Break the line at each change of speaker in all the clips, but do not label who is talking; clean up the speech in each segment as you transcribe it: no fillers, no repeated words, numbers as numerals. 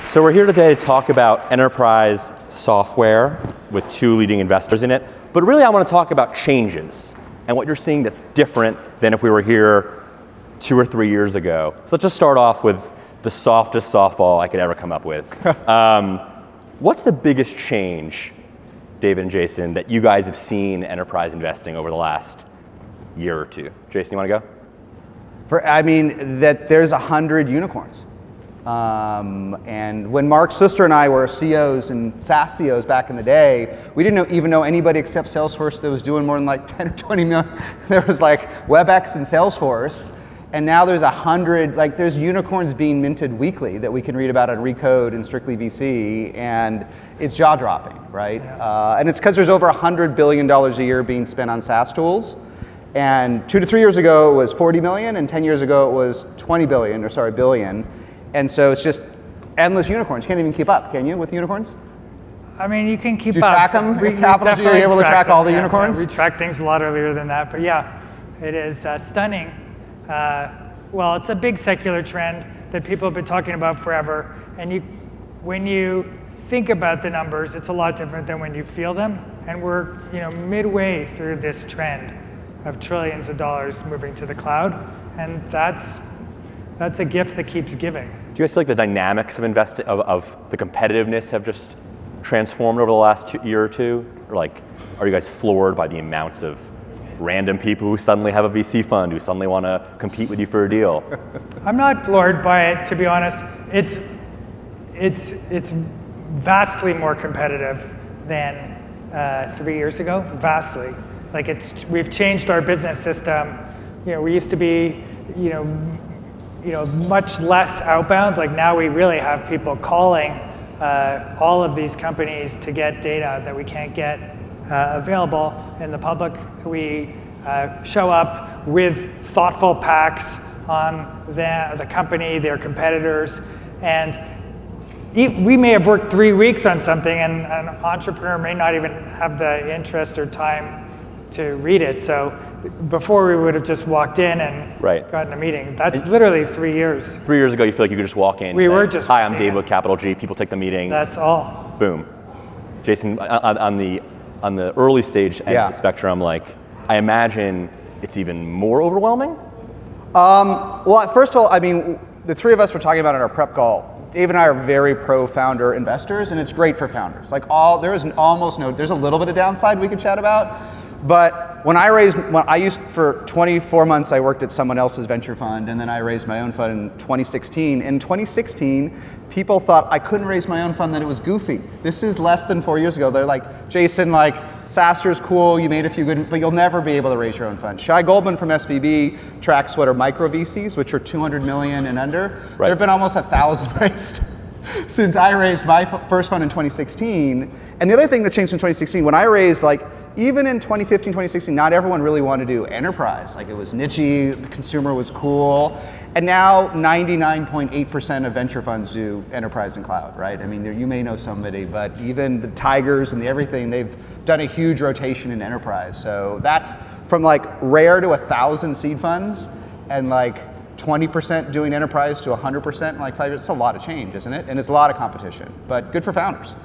So we're here today to talk about enterprise software with two leading investors in it. But really I want to talk about changes and what you're seeing that's different than if we were here 2 or 3 years ago. So let's just start off with the softest softball I could ever come up with. What's the biggest change, David and Jason, that you guys have seen in enterprise investing over the last year or two? Jason, you want to go?
That there's 100 unicorns. And when Mark Saastr and I were CEOs and SaaS CEOs back in the day, we didn't even know anybody except Salesforce that was doing more than like 10 or 20 million. There was like WebEx and Salesforce. And now there's 100, there's unicorns being minted weekly that we can read about on Recode and Strictly VC, and it's jaw-dropping, right? Yeah. And it's because there's over $100 billion a year being spent on SaaS tools. And 2 to 3 years ago it was 40 million, and 10 years ago it was billion. And so it's just endless unicorns. You can't even keep up, can you, with unicorns?
You can keep up.
Do you track them? CapitalG, are you able to track all the unicorns?
We track things a lot earlier than that, but yeah, it is stunning. Well, it's a big secular trend that people have been talking about forever, and when you think about the numbers, it's a lot different than when you feel them, and we're midway through this trend of trillions of dollars moving to the cloud, and that's a gift that keeps giving.
Do you guys feel like the dynamics of the competitiveness have just transformed over the last year or two? Or are you guys floored by the amounts of random people who suddenly have a VC fund, who suddenly want to compete with you for a deal?
I'm not floored by it, to be honest. It's vastly more competitive than 3 years ago, vastly. We've changed our business system. We used to be, much less outbound. Now we really have people calling all of these companies to get data that we can't get available in the public. We show up with thoughtful packs on the company, their competitors, and we may have worked 3 weeks on something, and an entrepreneur may not even have the interest or time to read it. So before we would have just walked in and gotten a meeting. That's literally 3 years.
3 years ago, you feel like you could just walk in.
We were just
hi, I'm Dave with CapitalG. People take the meeting.
That's all.
Boom. Jason, on the early stage end of the spectrum, I imagine it's even more overwhelming?
Well, first of all, the three of us were talking about it in our prep call. Dave and I are very pro-founder investors, and it's great for founders. There's a little bit of downside we could chat about, but for 24 months I worked at someone else's venture fund, and then I raised my own fund in 2016. In 2016, people thought I couldn't raise my own fund, that it was goofy. This is less than 4 years ago. They're like, Jason, Saastr's cool, you made a few good, but you'll never be able to raise your own fund. Shai Goldman from SVB tracks what are micro VCs, which are 200 million and under. Right. There have been almost 1,000 raised since I raised my first fund in 2016. And the other thing that changed in 2016, when I raised, even in 2015, 2016, not everyone really wanted to do enterprise. It was niche-y, the consumer was cool. And now 99.8% of venture funds do enterprise and cloud, right? You may know somebody, but even the Tigers and the everything, they've done a huge rotation in enterprise. So that's from rare to 1,000 seed funds, and 20% doing enterprise to 100% in 5 years. It's a lot of change, isn't it? And it's a lot of competition, but good for founders.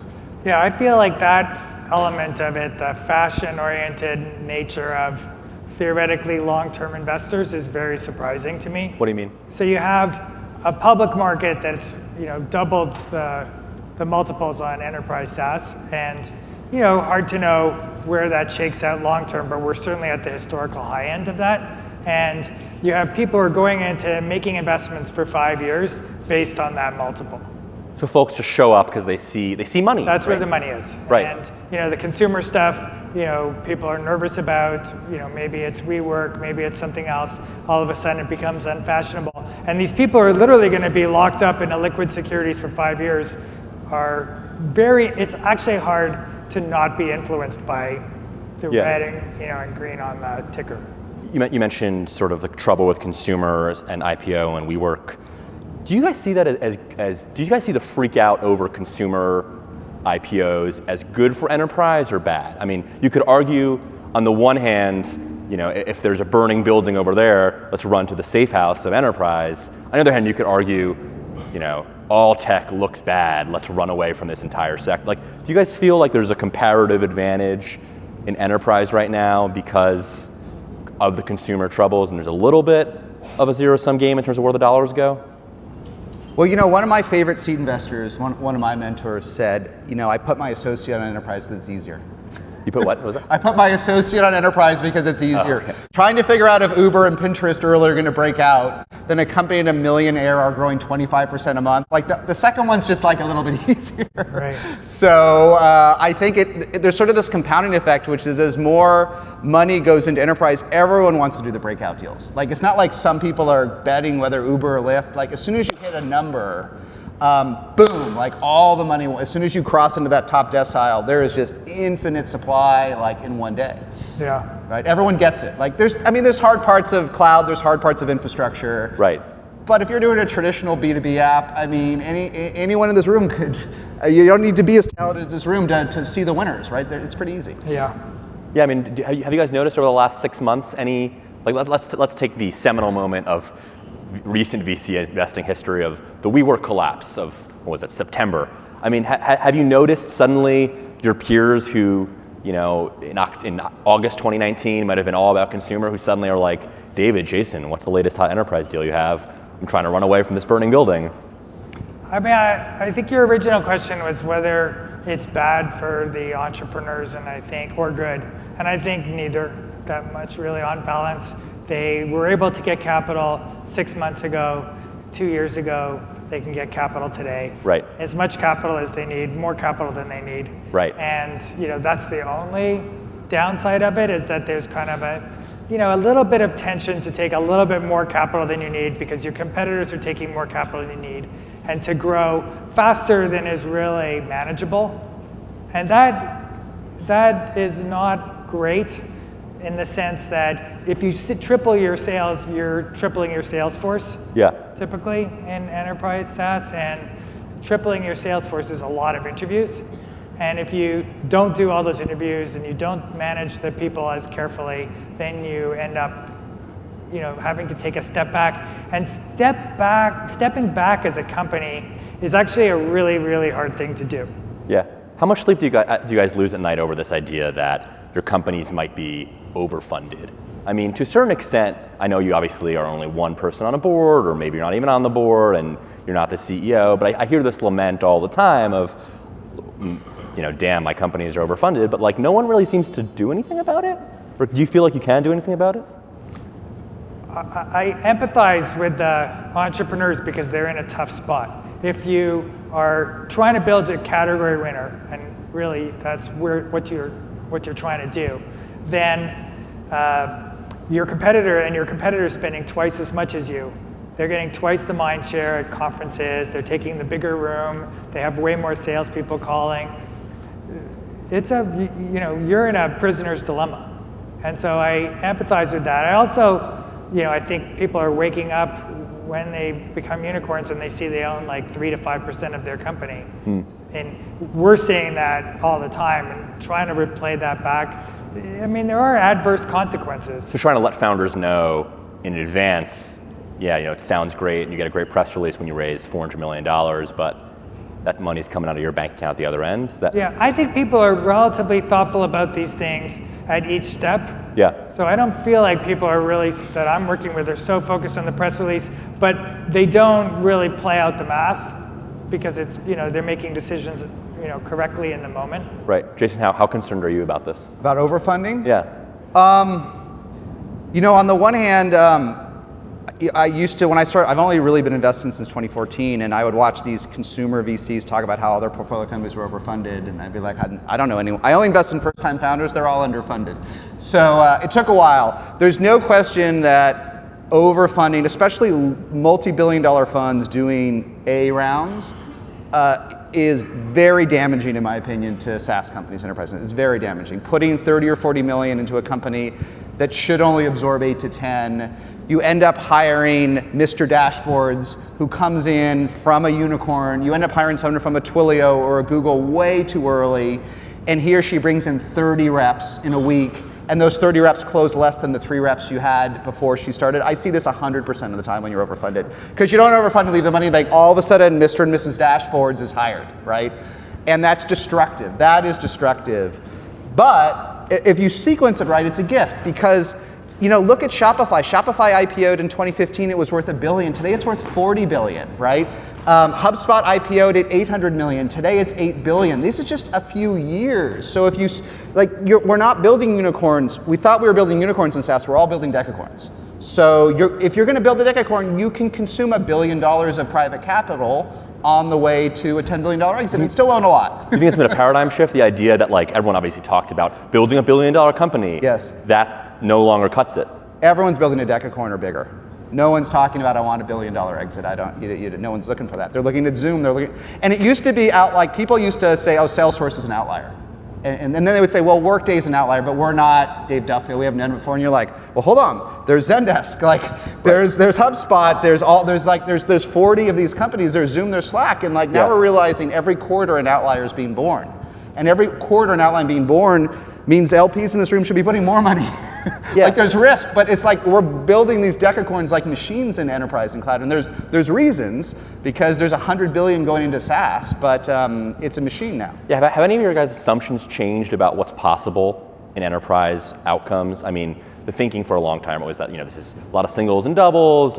Yeah, I feel like that element of it, the fashion-oriented nature of theoretically long-term investors, is very surprising to me.
What do you mean?
So you have a public market that's doubled the multiples on enterprise SaaS, and hard to know where that shakes out long-term, but we're certainly at the historical high end of that. And you have people who are going into making investments for 5 years based on that multiple.
So folks just show up because they see money.
That's where the money is.
Right.
And the consumer stuff, people are nervous about, maybe it's WeWork, maybe it's something else. All of a sudden it becomes unfashionable. And these people are literally going to be locked up in illiquid securities for 5 years. It's actually hard to not be influenced by the red and green on the ticker.
You mentioned sort of the trouble with consumers and IPO and WeWork. Do you guys see that do you guys see the freak out over consumer IPOs as good for enterprise or bad? You could argue on the one hand, if there's a burning building over there, let's run to the safe house of enterprise. On the other hand, you could argue all tech looks bad, let's run away from this entire sector. Like, do you guys feel like there's a comparative advantage in enterprise right now because of the consumer troubles, and there's a little bit of a zero-sum game in terms of where the dollars go?
Well, one of my favorite seed investors, one of my mentors said, I put my associate on enterprise because it's easier.
You put what? What was that?
I put my associate on enterprise because it's easier.
Oh, okay.
Trying to figure out if Uber and Pinterest earlier are going to break out than a company at $1 million ARR growing 25% a month. Like the second one's just like a little bit easier.
Right.
So I think there's sort of this compounding effect, which is as more money goes into enterprise, everyone wants to do the breakout deals. Like it's not like some people are betting whether Uber or Lyft. Like as soon as you hit a number, boom, like all the money, as soon as you cross into that top decile, there is just infinite supply like in one day.
Yeah.
Right, everyone gets it. Like there's hard parts of cloud, there's hard parts of infrastructure.
Right.
But if you're doing a traditional B2B app, anyone in this room could, you don't need to be as talented as this room to see the winners, right? It's pretty easy.
Yeah.
Yeah, have you guys noticed over the last 6 months let's take the seminal moment of recent VC investing history of the WeWork collapse of, September. Have you noticed suddenly your peers who, in August 2019 might have been all about consumer, who suddenly are like, David, Jason, what's the latest hot enterprise deal you have? I'm trying to run away from this burning building.
I think your original question was whether it's bad for the entrepreneurs, or good. And I think neither that much really on balance. They were able to get capital 6 months ago, 2 years ago. They can get capital today.
Right.
As much capital as they need, more capital than they need.
Right.
And that's the only downside of it, is that there's kind of a little bit of tension to take a little bit more capital than you need because your competitors are taking more capital than you need, and to grow faster than is really manageable. And that is not great, in the sense that if you triple your sales, you're tripling your sales force.
Yeah.
Typically in enterprise SaaS, and tripling your sales force is a lot of interviews. And if you don't do all those interviews and you don't manage the people as carefully, then you end up, having to take a step back. And stepping back as a company is actually a really, really hard thing to do.
Yeah. How much sleep do you guys lose at night over this idea that your companies might be overfunded? To a certain extent, I know you obviously are only one person on a board, or maybe you're not even on the board and you're not the CEO, but I hear this lament all the time of, damn, my companies are overfunded, but no one really seems to do anything about it? Or do you feel like you can do anything about it?
I empathize with the entrepreneurs because they're in a tough spot. If you are trying to build a category winner, and really that's what you're trying to do, then your competitor is spending twice as much as you. They're getting twice the mind share at conferences. They're taking the bigger room. They have way more salespeople calling. You're in a prisoner's dilemma. And so I empathize with that. I also, I think people are waking up when they become unicorns and they see they own 3 to 5% of their company. And we're seeing that all the time, and trying to replay that back. There are adverse consequences.
So trying to let founders know in advance, it sounds great and you get a great press release when you raise $400 million, but that money's coming out of your bank account at the other end?
Yeah, I think people are relatively thoughtful about these things at each step.
Yeah.
So I don't feel like people are really, that I'm working with, are so focused on the press release, but they don't really play out the math because it's, they're making decisions, correctly in the moment.
Right. Jason, how concerned are you about this?
About overfunding?
Yeah.
On the one hand, I used to, when I started, I've only really been investing since 2014, and I would watch these consumer VCs talk about how other portfolio companies were overfunded, and I'd be like, I don't know anyone. I only invest in first-time founders, they're all underfunded. So it took a while. There's no question that overfunding, especially multi-billion-dollar funds doing A rounds, is very damaging, in my opinion, to SaaS companies, enterprises. It's very damaging. Putting 30 or 40 million into a company that should only absorb 8 to 10, you end up hiring Mr. Dashboards, who comes in from a unicorn. You end up hiring someone from a Twilio or a Google way too early, and he or she brings in 30 reps in a week and those 30 reps closed less than the 3 reps you had before she started. I see this 100% of the time when you're overfunded. Because you don't overfund and leave the money in the bank, all of a sudden Mr. and Mrs. Dashboards is hired, right? And that's destructive. That is destructive. But if you sequence it right, it's a gift, because look at Shopify. Shopify IPO'd in 2015, it was worth $1 billion. Today it's worth $40 billion, right? HubSpot IPO'd at $800 million. Today it's $8 billion. This is just a few years. So if we're not building unicorns. We thought we were building unicorns in SaaS. We're all building decacorns. So if you're going to build a decacorn, you can consume $1 billion of private capital on the way to a $10 billion exit and still own a lot.
You think it's been a paradigm shift? The idea that everyone obviously talked about building $1 billion company.
Yes.
That no longer cuts it.
Everyone's building a decacorn or bigger. No one's talking about, I want $1 billion exit. No one's looking for that. They're looking at Zoom. And it used to be people used to say, oh, Salesforce is an outlier. And then they would say, well, Workday's an outlier, but we're not Dave Duffield. We haven't done it before. And you're like, well, hold on. There's Zendesk. There's HubSpot. There's 40 of these companies. There's Zoom. There's Slack. And now we're realizing every quarter an outlier is being born, and every quarter an outlier being born means LPs in this room should be putting more money.
Yeah.
There's risk, but it's we're building these decacorns like machines in enterprise and cloud, and there's reasons, because there's $100 billion going into SaaS, but it's a machine now.
Yeah, have any of your guys' assumptions changed about what's possible in enterprise outcomes? I mean, the thinking for a long time was that this is a lot of singles and doubles.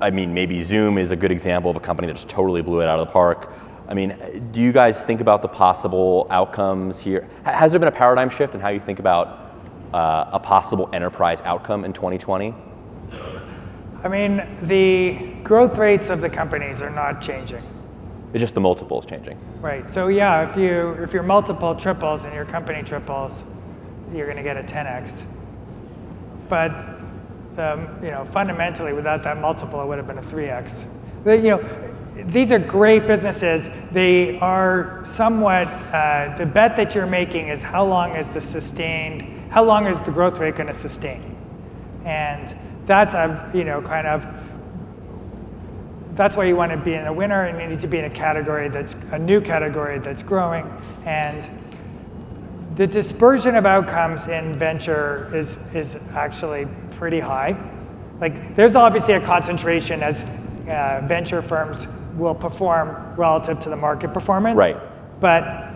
Maybe Zoom is a good example of a company that just totally blew it out of the park. I mean, do you guys think about the possible outcomes here? Has there been a paradigm shift in how you think about a possible enterprise outcome in 2020?
I mean, the growth rates of the companies are not changing.
It's just the multiple is changing.
Right. So yeah, if your multiple triples and your company triples, you're going to get a 10x. But fundamentally, without that multiple, it would have been a 3x. These are great businesses. They are somewhat, the bet that you're making is how long is the growth rate going to sustain? And that's that's why you want to be in a winner, and you need to be in a category that's a new category that's growing. And the dispersion of outcomes in venture is actually pretty high. There's obviously a concentration as venture firms will perform relative to the market performance.
Right.
But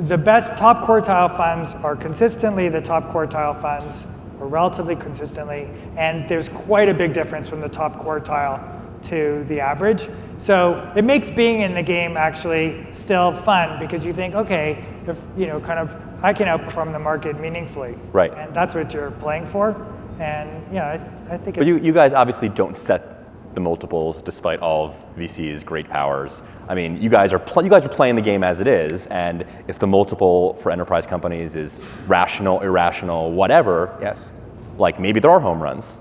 the best top quartile funds are consistently the top quartile funds, or relatively consistently, and there's quite a big difference from the top quartile to the average. So it makes being in the game actually still fun, because you think, okay, if I can outperform the market meaningfully.
Right.
And that's what you're playing for. And I think
But you guys obviously don't set the multiples despite all of VC's great powers. I mean, you guys are playing the game as it is, and if the multiple for enterprise companies is rational, irrational, whatever,
yes,
maybe there are home runs.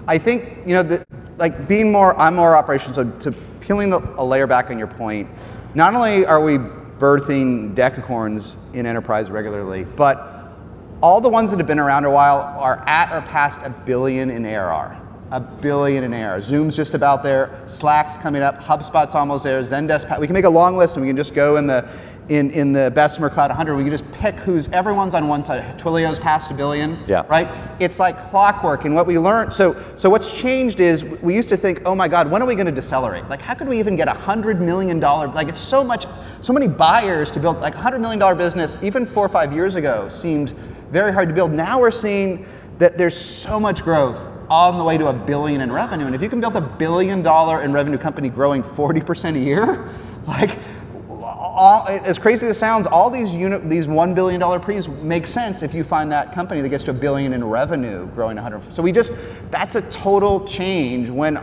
I think I'm more operational. So to peeling a layer back on your point, not only are we birthing decacorns in enterprise regularly, but all the ones that have been around a while are at or past $1 billion in ARR. $1 billion in ARR. Zoom's just about there. Slack's coming up. HubSpot's almost there. Zendesk. We can make a long list, and we can just go in the Bessemer Cloud 100. We can just pick everyone's on one side. Twilio's past $1 billion.
Yeah.
Right. It's like clockwork. And what we learned. So what's changed is we used to think, oh my God, when are we going to decelerate? How could we even get $100 million? It's so many buyers to build. $100 million business even 4 or 5 years ago seemed very hard to build. Now we're seeing that there's so much growth on the way to $1 billion in revenue. And if you can build $1 billion in revenue company growing 40% a year, as crazy as it sounds, all these $1 billion pre's make sense if you find that company that gets to $1 billion in revenue growing 100. So that's a total change when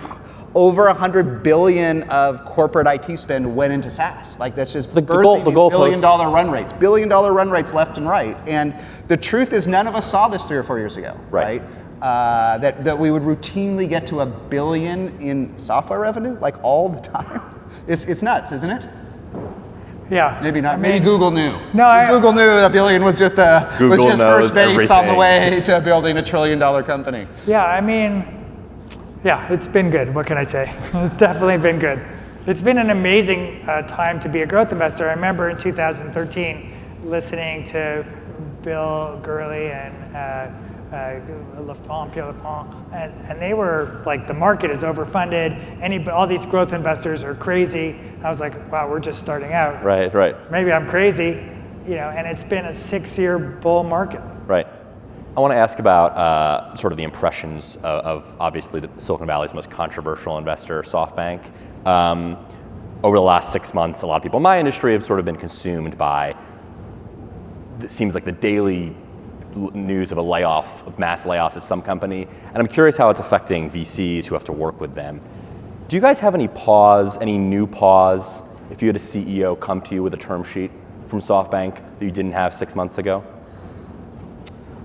over $100 billion of corporate IT spend went into SaaS. That's just
the goal
$1 billion run rates, $1 billion run rates left and right. And the truth is, none of us saw this 3 or 4 years ago, right? That we would routinely get to $1 billion in software revenue, all the time. It's nuts, isn't it?
Yeah.
Maybe not. Maybe Google knew.
No,
Google knew $1 billion was just first base
everything
on the way to building $1 trillion company.
Yeah, it's been good. What can I say? It's definitely been good. It's been an amazing time to be a growth investor. I remember in 2013 listening to Bill Gurley and Pierre Lafont, and they were like, the market is overfunded. All these growth investors are crazy. I was like, wow, we're just starting out.
Right.
Maybe I'm crazy, and it's been a 6-year bull market.
Right. I want to ask about sort of the impressions of obviously the Silicon Valley's most controversial investor, SoftBank. Over the last 6 months, a lot of people in my industry have sort of been consumed by, it seems like the daily news of mass layoffs at some company, and I'm curious how it's affecting VCs who have to work with them. Do you guys have any new pause, if you had a CEO come to you with a term sheet from SoftBank that you didn't have 6 months ago?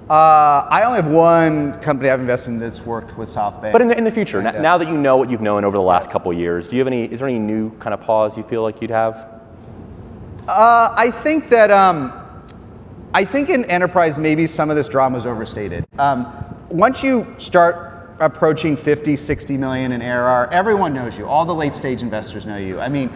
I only have one company I've invested in that's worked with SoftBank.
But in the future, now that you know what you've known over the last couple of years, is there any new kind of pause you feel like you'd have?
I think in enterprise, maybe some of this drama is overstated. Once you start approaching 50, 60 million in ARR, everyone knows you. All the late stage investors know you. I mean,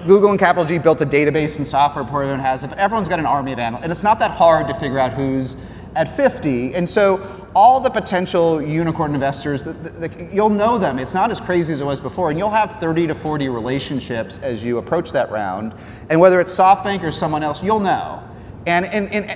Google and CapitalG built a database and software, everyone has it, but everyone's got an army of analysts. And it's not that hard to figure out who's at 50. And so all the potential unicorn investors, you'll know them. It's not as crazy as it was before. And you'll have 30 to 40 relationships as you approach that round. And whether it's SoftBank or someone else, you'll know. And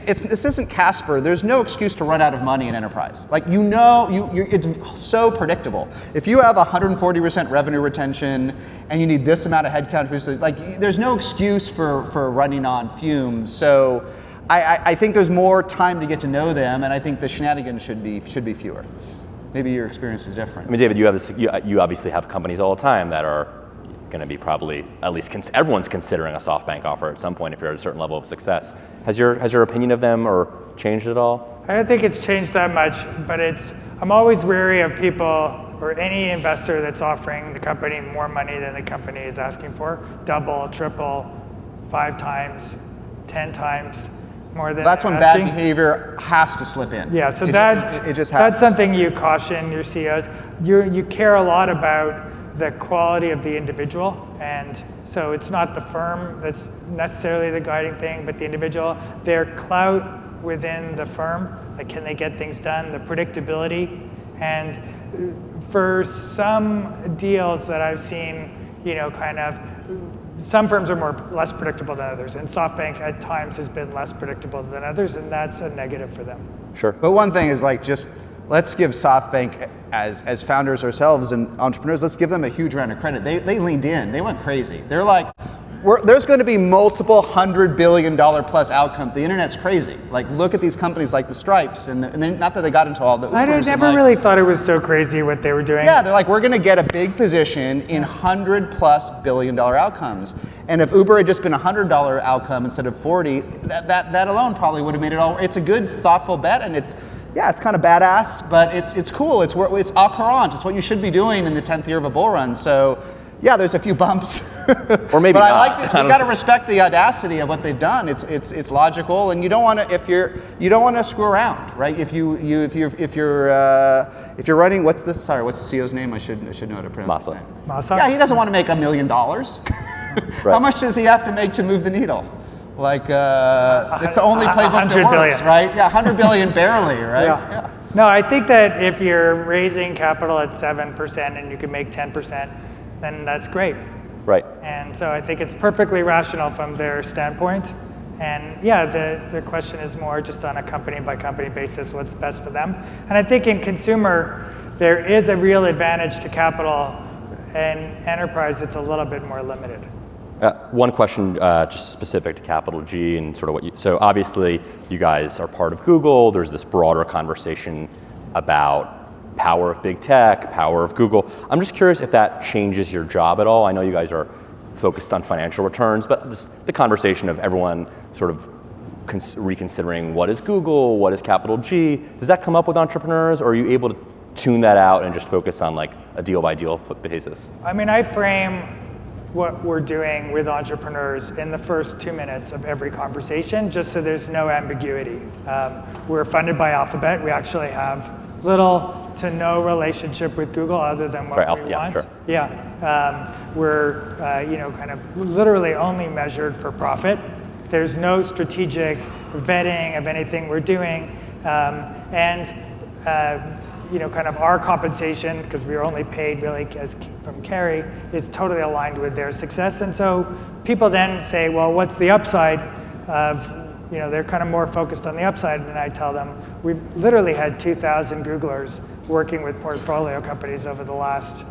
this isn't Casper. There's no excuse to run out of money in enterprise. Like, it's so predictable. If you have 140% revenue retention and you need this amount of headcount, like, there's no excuse for running on fumes. So I think there's more time to get to know them, and I think the shenanigans should be fewer. Maybe your experience is different.
I mean, David, you obviously have companies all the time that are going to be probably, at least everyone's considering a SoftBank offer at some point if you're at a certain level of success. Has your opinion of them or changed at all?
I don't think it's changed that much, but I'm always wary of people or any investor that's offering the company more money than the company is asking for, double, triple, 5 times, 10 times more than
that's when
asking.
Bad behavior has to slip in.
Yeah, so
it just has
that's something you caution your CEOs. You care a lot about the quality of the individual, and so it's not the firm that's necessarily the guiding thing, but the individual, their clout within the firm, like, can they get things done, the predictability. And for some deals that I've seen, some firms are less predictable than others, and SoftBank at times has been less predictable than others, and that's a negative for them.
Sure.
But one thing is, like, just let's give SoftBank, as founders ourselves and entrepreneurs, let's give them a huge round of credit. They leaned in. They went crazy. They're like, there's going to be multiple $100 billion plus outcomes. The internet's crazy. Like, look at these companies like the Stripes, and then, not that they got into all the Ubers.
I never really thought it was so crazy what they were doing.
Yeah, they're like, we're going to get a big position in $100+ billion outcomes. And if Uber had just been a $100 outcome instead of 40, that alone probably would have made it all. It's a good, thoughtful bet, and it's kind of badass, but it's cool. It's au courant. It's what you should be doing in the 10th year of a bull run. So, yeah, there's a few bumps.
Or maybe
but
not.
I like it. You got to respect the audacity of what they've done. It's logical, and you don't want to screw around, right? If you're running, what's the CEO's name? I should know how to pronounce his name.
Masa?
Yeah, he doesn't want to make $1 million.
Right.
How much does he have to make to move the needle? Like, it's the only playbook that works,
billion.
right? Yeah, 100 billion barely, right?
Yeah. No, I think that if you're raising capital at 7% and you can make 10%, then that's great.
Right.
And so I think it's perfectly rational from their standpoint. And the question is more just on a company by company basis, what's best for them. And I think in consumer, there is a real advantage to capital. In enterprise, it's a little bit more limited.
One question just specific to CapitalG and sort of so obviously you guys are part of Google. There's this broader conversation about power of big tech, power of Google. I'm just curious if that changes your job at all. I know you guys are focused on financial returns, but the conversation of everyone sort of reconsidering what is Google, what is CapitalG, does that come up with entrepreneurs, or are you able to tune that out and just focus on like a deal by deal basis?
I mean, I frame what we're doing with entrepreneurs in the first 2 minutes of every conversation, just so there's no ambiguity. We're funded by Alphabet. We actually have little to no relationship with Google other than what we want.
Sure.
Yeah, we're kind of literally only measured for profit. there's no strategic vetting of anything we're doing. Kind of our compensation, because we were only paid really from carry, is totally aligned with their success. And so people then say, well, what's the upside of, they're kind of more focused on the upside. And I tell them, we've literally had 2,000 Googlers working with portfolio companies over the last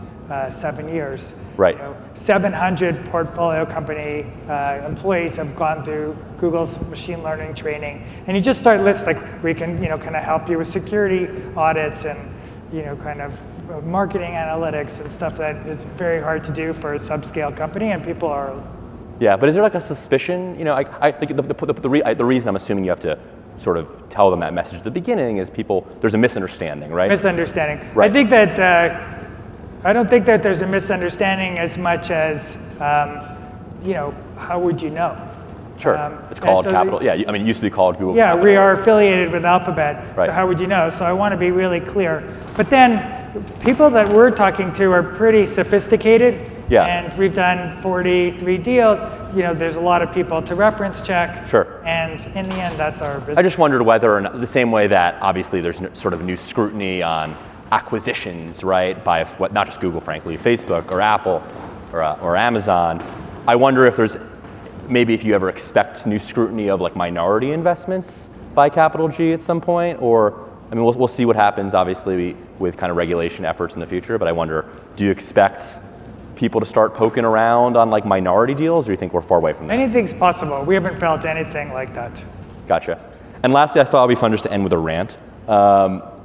7 years.
Right.
700 portfolio company employees have gone through Google's machine learning training, and you just start listing, like, we can, kind of help you with security audits and, kind of marketing analytics and stuff that is very hard to do for a subscale company, and people are.
Yeah, but is there like a suspicion? The reason I'm assuming you have to sort of tell them that message at the beginning is there's a misunderstanding, right?
Misunderstanding.
Right.
I think that. I don't think that there's a misunderstanding as much as, how would you know?
Sure. It's called Capital. Yeah, it used to be called Google.
Yeah,
Capital.
we are affiliated with Alphabet.
Right.
So how would you know? So I want to be really clear. But then people that we're talking to are pretty sophisticated.
Yeah.
And we've done 43 deals. There's a lot of people to reference check.
Sure.
And in the end, that's our business.
I just wondered whether or not, the same way that obviously there's sort of new scrutiny on acquisitions, right, by not just Google, frankly, Facebook or Apple or Amazon. I wonder if if you ever expect new scrutiny of like minority investments by CapitalG at some point, or we'll see what happens obviously with kind of regulation efforts in the future. But I wonder, do you expect people to start poking around on like minority deals, or do you think we're far away from that?
Anything's possible. We haven't felt anything like that.
Gotcha. And lastly, I thought it'd be fun just to end with a rant.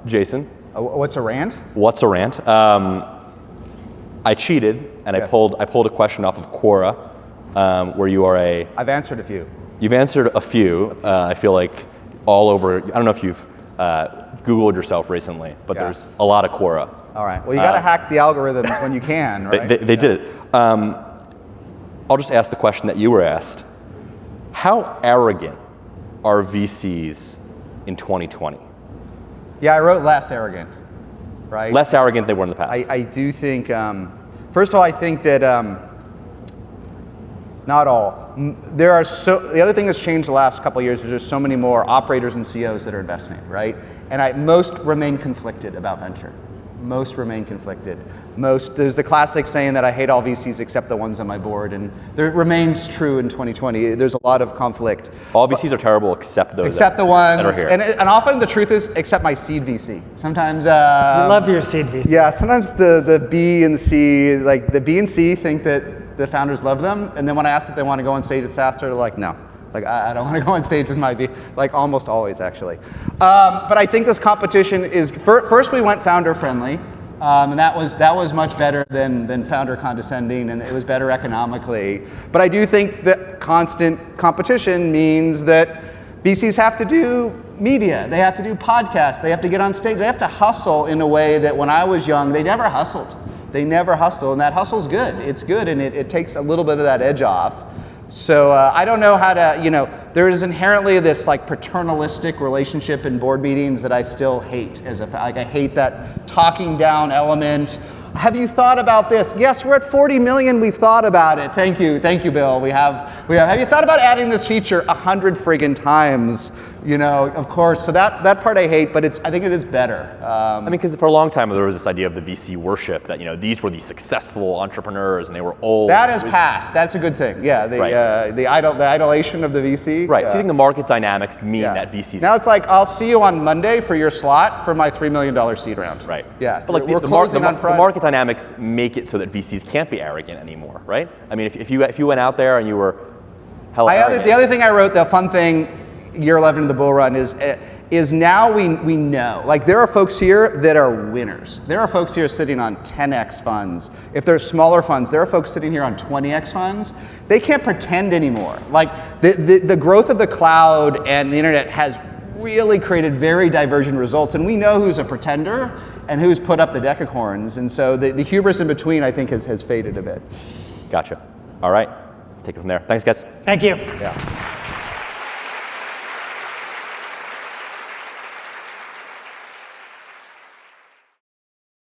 Jason.
What's a rant?
What's a rant? I cheated and I pulled a question off of Quora, where you are
I've answered a few.
You've answered a few. I feel like all over. I don't know if you've Googled yourself recently, but there's a lot of Quora.
All right. Well, you got to hack the algorithms when you can, right?
They did it. I'll just ask the question that you were asked. How arrogant are VCs in 2020?
Yeah, I wrote less arrogant, right?
Less arrogant than they were in the past.
I do think, first of all, I think that not all. The other thing that's changed the last couple of years is there's so many more operators and CEOs that are investing, right? And most remain conflicted about venture. Most remain conflicted. There's the classic saying that I hate all VCs except the ones on my board, and that remains true in 2020. There's a lot of conflict.
All VCs are terrible except those.
Except the ones
that are here.
And often the truth is, except my seed VC. Sometimes.
I love your seed VC.
Yeah, sometimes the B and C, like the B and C think that the founders love them, and then when I ask if they want to go on stage at Saastr, they're like, no. Like, I don't want to go on stage with my B, like almost always, actually. But I think this competition is, first we went founder friendly, and that was much better than founder condescending, and it was better economically. But I do think that constant competition means that VCs have to do media, they have to do podcasts, they have to get on stage, they have to hustle in a way that when I was young, they never hustled. They never hustle, and that hustle's good. It's good, and it takes a little bit of that edge off. So I don't know how to, there is inherently this like paternalistic relationship in board meetings that I still hate. I hate that talking down element. Have you thought about this? Yes, we're at 40 million. We've thought about it. Thank you, Bill. We have. Have you thought about adding this feature 100 friggin' times? Of course. So that part I hate, but I think it is better.
Because for a long time there was this idea of the VC worship that these were the successful entrepreneurs and they were old.
That has passed. That's a good thing. Yeah, the adulation of the VC.
Right. So you think the market dynamics mean that VCs.
Now it's like I'll see you on Monday for your slot for my $3 million seed round.
Right.
Yeah.
But like
we're closing on Friday.
The market dynamics make it so that VCs can't be arrogant anymore, right? If you went out there and you were hella arrogant.
The other thing I wrote, the fun thing, year 11 of the bull run is now we know. Like there are folks here that are winners. There are folks here sitting on 10x funds. If there's smaller funds, there are folks sitting here on 20x funds. They can't pretend anymore. Like the growth of the cloud and the internet has really created very divergent results, and we know who's a pretender and who's put up the decacorns, and so the hubris in between I think has faded a bit.
Gotcha. All right, let's take it from there. Thanks, guys.
Thank you.
Yeah.